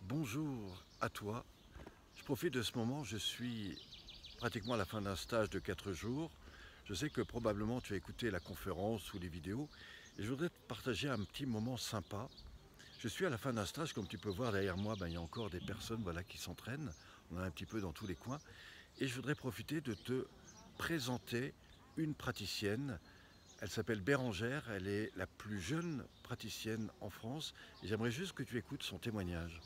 Bonjour à toi. Je profite de ce moment, je suis pratiquement à la fin d'un stage de 4 jours. Je sais que probablement tu as écouté la conférence ou les vidéos et je voudrais te partager un petit moment sympa. Je suis à la fin d'un stage, comme tu peux voir derrière moi, il y a encore des personnes qui s'entraînent. On en a un petit peu dans tous les coins. Et je voudrais profiter de te présenter une praticienne. Elle s'appelle Bérangère, elle est la plus jeune praticienne en France et j'aimerais juste que tu écoutes son témoignage.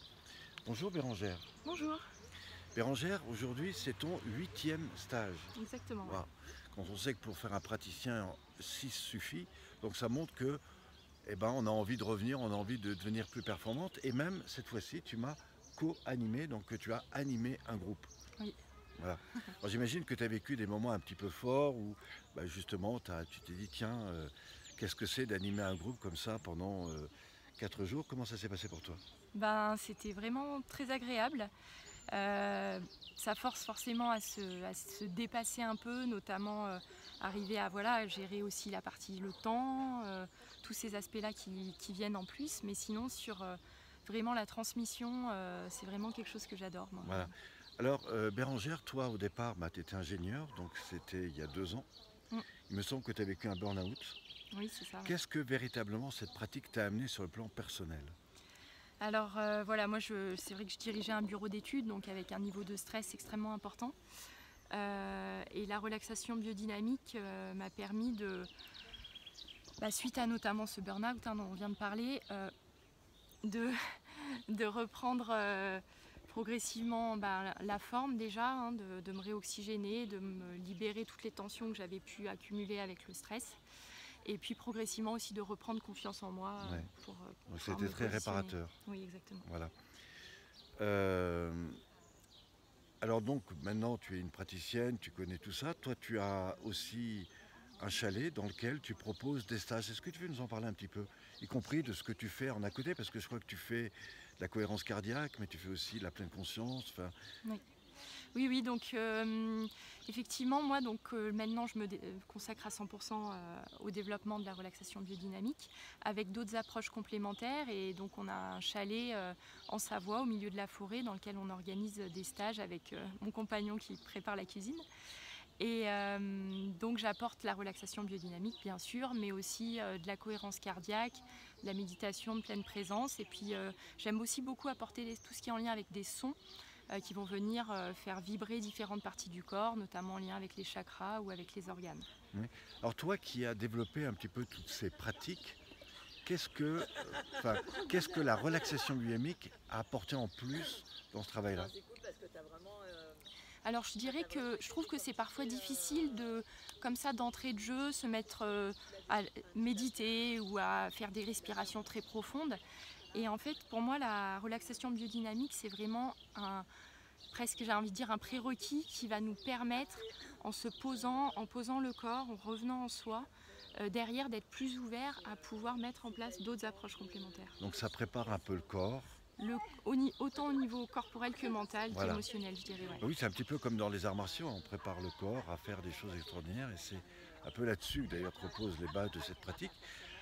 Bonjour Bérangère. Bonjour, Bérangère, aujourd'hui c'est ton 8e stage. exactement, ouais. Voilà. Quand on sait que pour faire un praticien, 6 suffit, donc ça montre que on a envie de revenir, on a envie de devenir plus performante. Et même cette fois-ci, tu m'as co-animé, donc tu as animé un groupe. Oui. Voilà. Alors, j'imagine que tu as vécu des moments un petit peu forts où justement tu t'es dit tiens, qu'est-ce que c'est d'animer un groupe comme ça pendant 4 jours. Comment ça s'est passé pour toi? C'était vraiment très agréable. Euh, Ça force forcément à se dépasser un peu, notamment arriver à voilà, gérer aussi la partie, le temps, tous ces aspects-là qui viennent en plus. Mais sinon, sur vraiment la transmission, c'est vraiment quelque chose que j'adore, moi. Voilà. Alors, Bérangère, toi, au départ, tu étais ingénieur, donc c'était il y a 2 ans. Mm. Il me semble que tu as vécu un burn-out. Oui, c'est ça. Ouais. Qu'est-ce que véritablement cette pratique t'a amené sur le plan personnel? Alors voilà, moi c'est vrai que je dirigeais un bureau d'études, donc avec un niveau de stress extrêmement important. Et la relaxation biodynamique m'a permis suite à notamment ce burn-out dont on vient de parler, de, de reprendre progressivement la forme déjà, de me réoxygéner, de me libérer toutes les tensions que j'avais pu accumuler avec le stress. Et puis progressivement aussi de reprendre confiance en moi Ouais. pour Donc pouvoir c'était me très positionner. réparateur. Oui, exactement. Voilà. Euh, alors donc maintenant tu es une praticienne, tu connais tout ça. Toi tu as aussi un chalet dans lequel tu proposes des stages. Est-ce que tu veux nous en parler un petit peu, y compris de ce que tu fais en à côté? Parce que je crois que tu fais de la cohérence cardiaque, mais tu fais aussi la pleine conscience. Enfin, Oui. Oui, oui, donc effectivement, moi, maintenant, je me consacre à 100% au développement de la relaxation biodynamique avec d'autres approches complémentaires. Et donc, on a un chalet en Savoie, au milieu de la forêt, dans lequel on organise des stages avec mon compagnon qui prépare la cuisine. Et donc, j'apporte la relaxation biodynamique, bien sûr, mais aussi de la cohérence cardiaque, de la méditation de pleine présence. Et puis, j'aime aussi beaucoup apporter tout ce qui est en lien avec des sons qui vont venir faire vibrer différentes parties du corps, notamment en lien avec les chakras ou avec les organes. oui. Alors toi qui as développé un petit peu toutes ces pratiques, qu'est-ce que, qu'est-ce que la relaxation dynamique a apporté en plus dans ce travail-là? Alors je dirais que je trouve que c'est parfois difficile comme ça d'entrée de jeu, se mettre à méditer ou à faire des respirations très profondes. Et en fait, pour moi, la relaxation biodynamique, c'est vraiment presque, j'ai envie de dire, un prérequis qui va nous permettre, en posant le corps, en revenant en soi, derrière d'être plus ouvert à pouvoir mettre en place d'autres approches complémentaires. Donc ça prépare un peu le corps. Autant au niveau corporel que mental, Voilà. qu'émotionnel, je dirais. Ouais. Oui, c'est un petit peu comme dans les arts martiaux, on prépare le corps à faire des choses extraordinaires et c'est un peu là-dessus d'ailleurs que reposent les bases de cette pratique.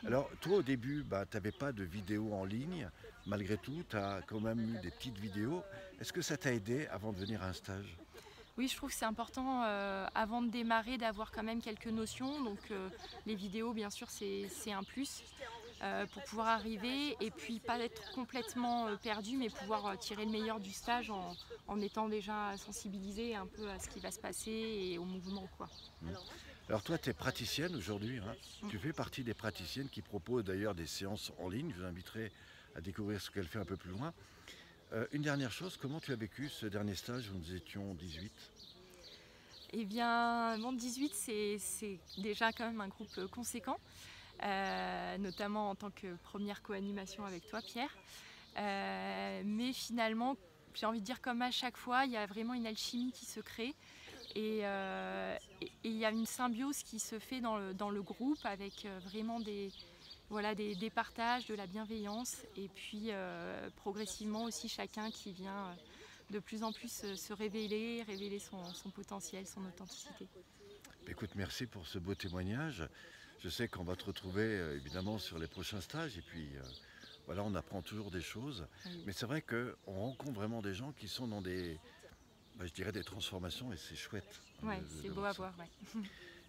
Alors toi au début, tu n'avais pas de vidéos en ligne, malgré tout, tu as quand même eu des petites vidéos. Est-ce que ça t'a aidé avant de venir à un stage? Oui, je trouve que c'est important avant de démarrer d'avoir quand même quelques notions. Donc les vidéos, bien sûr, c'est un plus pour pouvoir arriver et puis pas être complètement perdu, mais pouvoir tirer le meilleur du stage en étant déjà sensibilisé un peu à ce qui va se passer et au mouvement, quoi. Mm. Alors toi, tu es praticienne aujourd'hui, hein. Mm. Tu fais partie des praticiennes qui proposent d'ailleurs des séances en ligne. Je vous inviterai à découvrir ce qu'elle fait un peu plus loin. Une dernière chose, comment tu as vécu ce dernier stage où nous étions 18? Eh bien, Monde 18, c'est déjà quand même un groupe conséquent, notamment en tant que première co-animation avec toi, Pierre. Mais finalement, j'ai envie de dire comme à chaque fois, il y a vraiment une alchimie qui se crée et il y a une symbiose qui se fait dans le groupe avec vraiment des partages, de la bienveillance et puis progressivement aussi chacun qui vient de plus en plus se révéler son potentiel, son authenticité. Écoute, merci pour ce beau témoignage. Je sais qu'on va te retrouver évidemment sur les prochains stages et puis Voilà, on apprend toujours des choses. Oui. Mais c'est vrai qu'on rencontre vraiment des gens qui sont dans des, je dirais, des transformations et c'est chouette. Ouais, c'est beau à ça. voir, ouais.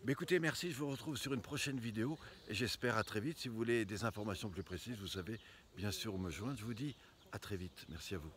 Mais écoutez, merci, je vous retrouve sur une prochaine vidéo et j'espère à très vite. Si vous voulez des informations plus précises, vous savez bien sûr où me joindre. Je vous dis à très vite. Merci à vous.